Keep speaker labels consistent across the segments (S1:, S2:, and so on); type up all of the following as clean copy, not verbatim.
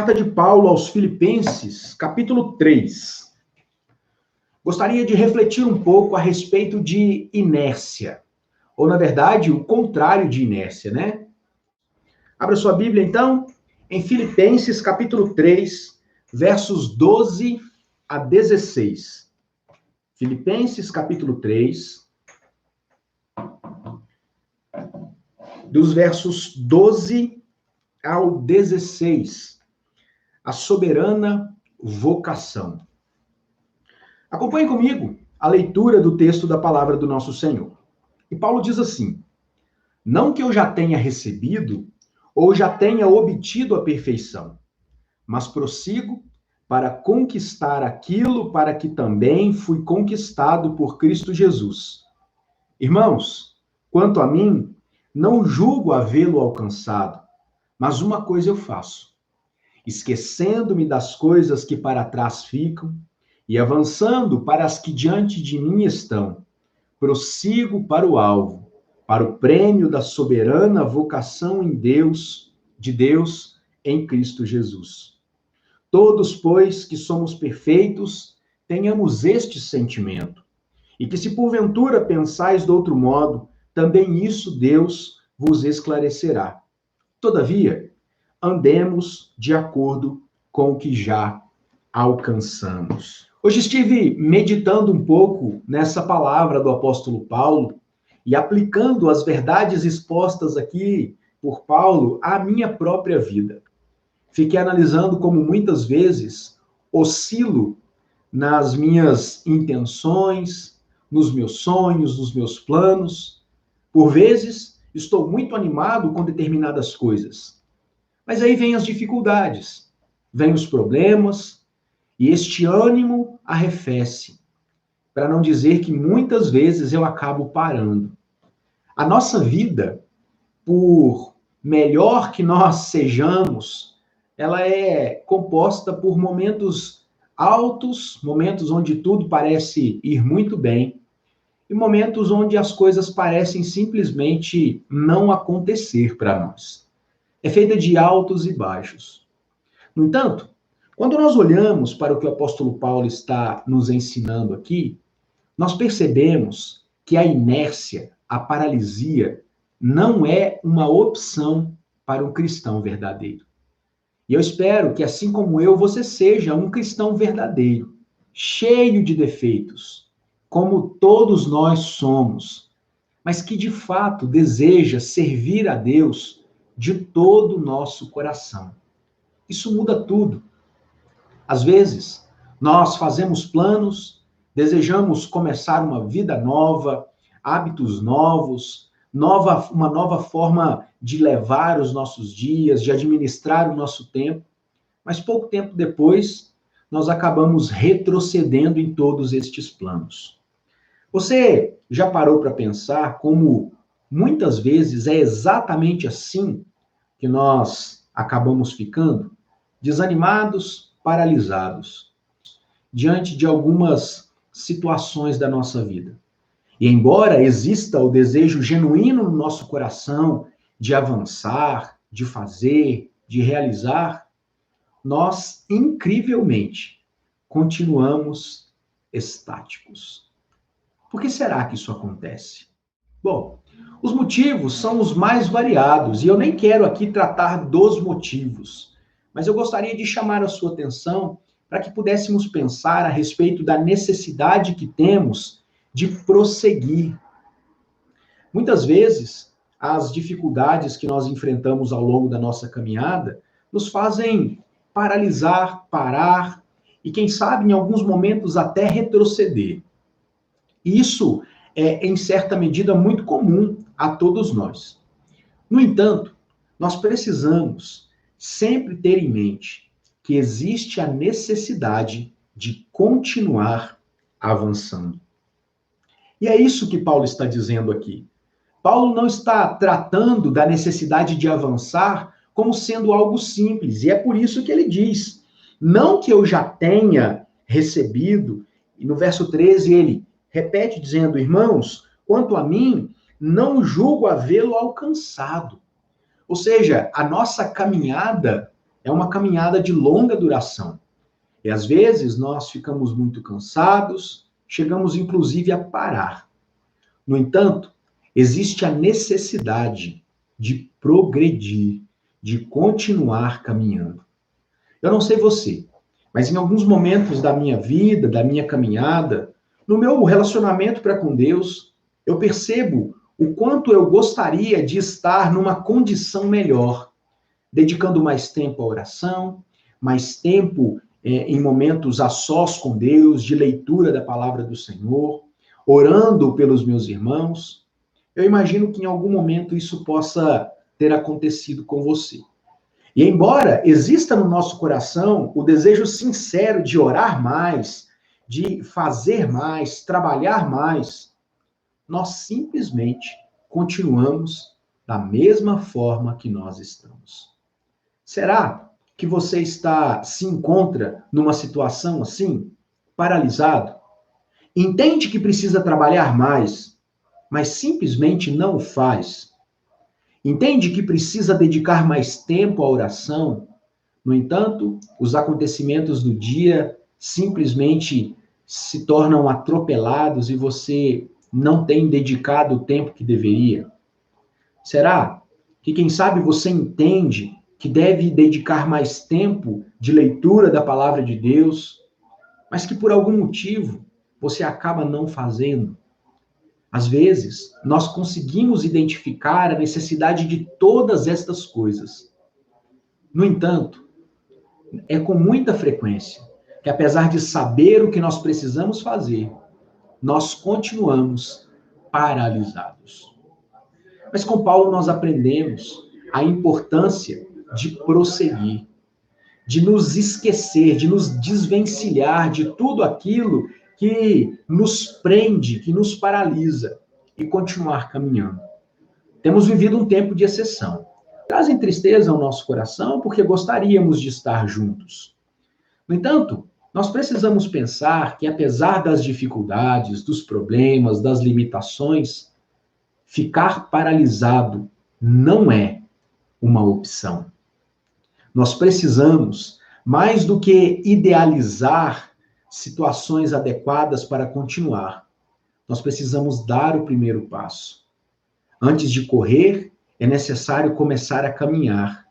S1: Carta de Paulo aos Filipenses, capítulo 3. Gostaria de refletir um pouco a respeito de inércia, ou na verdade, o contrário de inércia, né? Abra sua Bíblia então, em Filipenses, capítulo 3, versos 12 a 16. Filipenses, capítulo 3, dos versos 12 ao 16. A soberana vocação. Acompanhe comigo a leitura do texto da palavra do nosso Senhor. E Paulo diz assim: não que eu já tenha recebido ou já tenha obtido a perfeição, mas prossigo para conquistar aquilo para que também fui conquistado por Cristo Jesus. Irmãos, quanto a mim, não julgo havê-lo alcançado, mas uma coisa eu faço, esquecendo-me das coisas que para trás ficam e avançando para as que diante de mim estão, prossigo para o alvo, para o prêmio da soberana vocação de Deus em Cristo Jesus. Todos, pois, que somos perfeitos, tenhamos este sentimento, e que se porventura pensais de outro modo, também isso Deus vos esclarecerá. Todavia, andemos de acordo com o que já alcançamos. Hoje estive meditando um pouco nessa palavra do apóstolo Paulo e aplicando as verdades expostas aqui por Paulo à minha própria vida. Fiquei analisando como muitas vezes oscilo nas minhas intenções, nos meus sonhos, nos meus planos. Por vezes, estou muito animado com determinadas coisas. Mas aí vêm as dificuldades, vêm os problemas, e este ânimo arrefece, para não dizer que muitas vezes eu acabo parando. A nossa vida, por melhor que nós sejamos, ela é composta por momentos altos, momentos onde tudo parece ir muito bem, e momentos onde as coisas parecem simplesmente não acontecer para nós. É feita de altos e baixos. No entanto, quando nós olhamos para o que o apóstolo Paulo está nos ensinando aqui, nós percebemos que a inércia, a paralisia, não é uma opção para um cristão verdadeiro. E eu espero que, assim como eu, você seja um cristão verdadeiro, cheio de defeitos, como todos nós somos, mas que de fato deseja servir a Deus de todo o nosso coração. Isso muda tudo. Às vezes, nós fazemos planos, desejamos começar uma vida nova, hábitos novos, uma nova forma de levar os nossos dias, de administrar o nosso tempo, mas pouco tempo depois, nós acabamos retrocedendo em todos estes planos. Você já parou para pensar como muitas vezes é exatamente assim que nós acabamos ficando? Desanimados, paralisados, diante de algumas situações da nossa vida. E embora exista o desejo genuíno no nosso coração de avançar, de fazer, de realizar, nós, incrivelmente, continuamos estáticos. Por que será que isso acontece? Bom, os motivos são os mais variados, e eu nem quero aqui tratar dos motivos, mas eu gostaria de chamar a sua atenção para que pudéssemos pensar a respeito da necessidade que temos de prosseguir. Muitas vezes, as dificuldades que nós enfrentamos ao longo da nossa caminhada nos fazem paralisar, parar e, quem sabe, em alguns momentos até retroceder. Isso é, em certa medida, muito comum a todos nós. No entanto, nós precisamos sempre ter em mente que existe a necessidade de continuar avançando. E é isso que Paulo está dizendo aqui. Paulo não está tratando da necessidade de avançar como sendo algo simples, e é por isso que ele diz: não que eu já tenha recebido, e no verso 13 ele repete dizendo: irmãos, quanto a mim, não julgo havê-lo alcançado. Ou seja, a nossa caminhada é uma caminhada de longa duração. E às vezes nós ficamos muito cansados, chegamos inclusive a parar. No entanto, existe a necessidade de progredir, de continuar caminhando. Eu não sei você, mas em alguns momentos da minha vida, da minha caminhada, no meu relacionamento para com Deus, eu percebo o quanto eu gostaria de estar numa condição melhor, dedicando mais tempo à oração, mais tempo em momentos a sós com Deus, de leitura da palavra do Senhor, orando pelos meus irmãos. Eu imagino que em algum momento isso possa ter acontecido com você. E embora exista no nosso coração o desejo sincero de orar mais, de fazer mais, trabalhar mais, nós simplesmente continuamos da mesma forma que nós estamos. Será que você se encontra numa situação assim, paralisado? Entende que precisa trabalhar mais, mas simplesmente não o faz? Entende que precisa dedicar mais tempo à oração? No entanto, os acontecimentos do dia simplesmente se tornam atropelados e você não tem dedicado o tempo que deveria? Será que, quem sabe, você entende que deve dedicar mais tempo de leitura da palavra de Deus, mas que por algum motivo você acaba não fazendo? Às vezes, nós conseguimos identificar a necessidade de todas estas coisas. No entanto, é com muita frequência que, apesar de saber o que nós precisamos fazer, nós continuamos paralisados. Mas com Paulo nós aprendemos a importância de prosseguir, de nos esquecer, de nos desvencilhar de tudo aquilo que nos prende, que nos paralisa e continuar caminhando. Temos vivido um tempo de exceção. Trazem tristeza ao nosso coração porque gostaríamos de estar juntos. No entanto, nós precisamos pensar que, apesar das dificuldades, dos problemas, das limitações, ficar paralisado não é uma opção. Nós precisamos, mais do que idealizar situações adequadas para continuar, nós precisamos dar o primeiro passo. Antes de correr, é necessário começar a caminhar.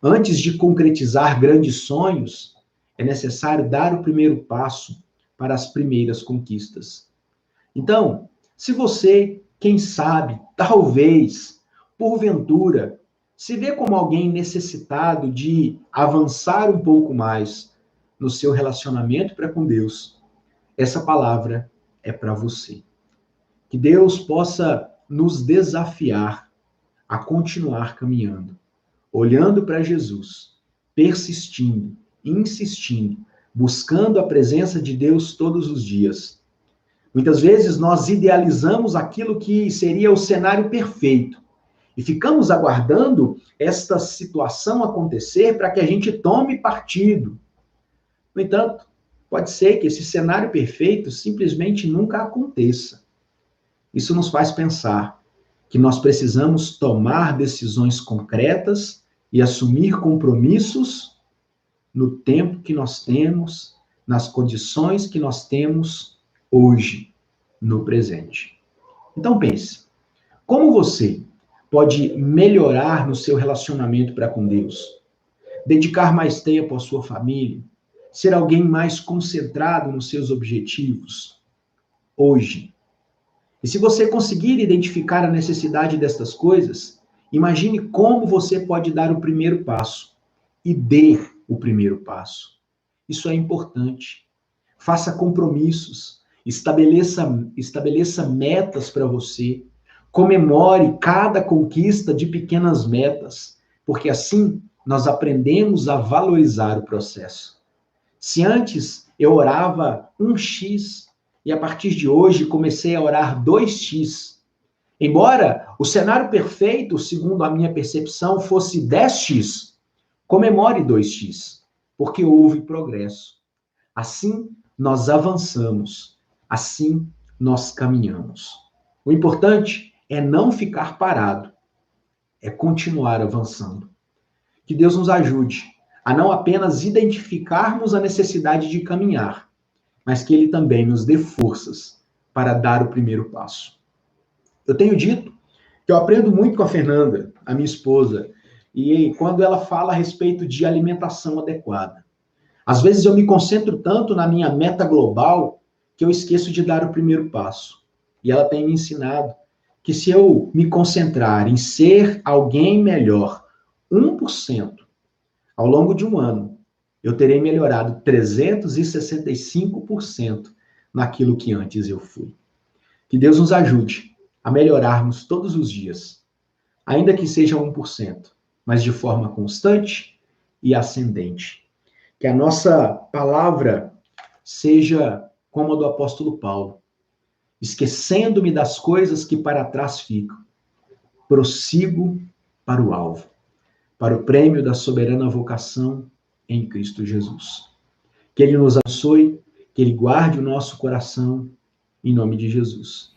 S1: Antes de concretizar grandes sonhos, é necessário dar o primeiro passo para as primeiras conquistas. Então, se você, quem sabe, talvez, porventura, se vê como alguém necessitado de avançar um pouco mais no seu relacionamento para com Deus, essa palavra é para você. Que Deus possa nos desafiar a continuar caminhando, olhando para Jesus, persistindo, insistindo, buscando a presença de Deus todos os dias. Muitas vezes nós idealizamos aquilo que seria o cenário perfeito e ficamos aguardando esta situação acontecer para que a gente tome partido. No entanto, pode ser que esse cenário perfeito simplesmente nunca aconteça. Isso nos faz pensar que nós precisamos tomar decisões concretas e assumir compromissos no tempo que nós temos, nas condições que nós temos hoje, no presente. Então pense, como você pode melhorar no seu relacionamento para com Deus? Dedicar mais tempo à sua família? Ser alguém mais concentrado nos seus objetivos? Hoje. E se você conseguir identificar a necessidade destas coisas, imagine como você pode dar o primeiro passo e dê o primeiro passo. Isso é importante. Faça compromissos, estabeleça metas para você, comemore cada conquista de pequenas metas, porque assim nós aprendemos a valorizar o processo. Se antes eu orava 1x, e a partir de hoje comecei a orar 2x. Embora o cenário perfeito, segundo a minha percepção, fosse 10x, comemore 2x, porque houve progresso. Assim nós avançamos, assim nós caminhamos. O importante é não ficar parado, é continuar avançando. Que Deus nos ajude a não apenas identificarmos a necessidade de caminhar, mas que Ele também nos dê forças para dar o primeiro passo. Eu tenho dito que eu aprendo muito com a Fernanda, a minha esposa, e quando ela fala a respeito de alimentação adequada. Às vezes eu me concentro tanto na minha meta global que eu esqueço de dar o primeiro passo. E ela tem me ensinado que se eu me concentrar em ser alguém melhor, 1%, ao longo de um ano, eu terei melhorado 365% naquilo que antes eu fui. Que Deus nos ajude a melhorarmos todos os dias, ainda que seja 1%, mas de forma constante e ascendente. Que a nossa palavra seja como a do apóstolo Paulo, esquecendo-me das coisas que para trás ficam, prossigo para o alvo, para o prêmio da soberana vocação em Cristo Jesus. Que Ele nos abençoe, que Ele guarde o nosso coração, em nome de Jesus.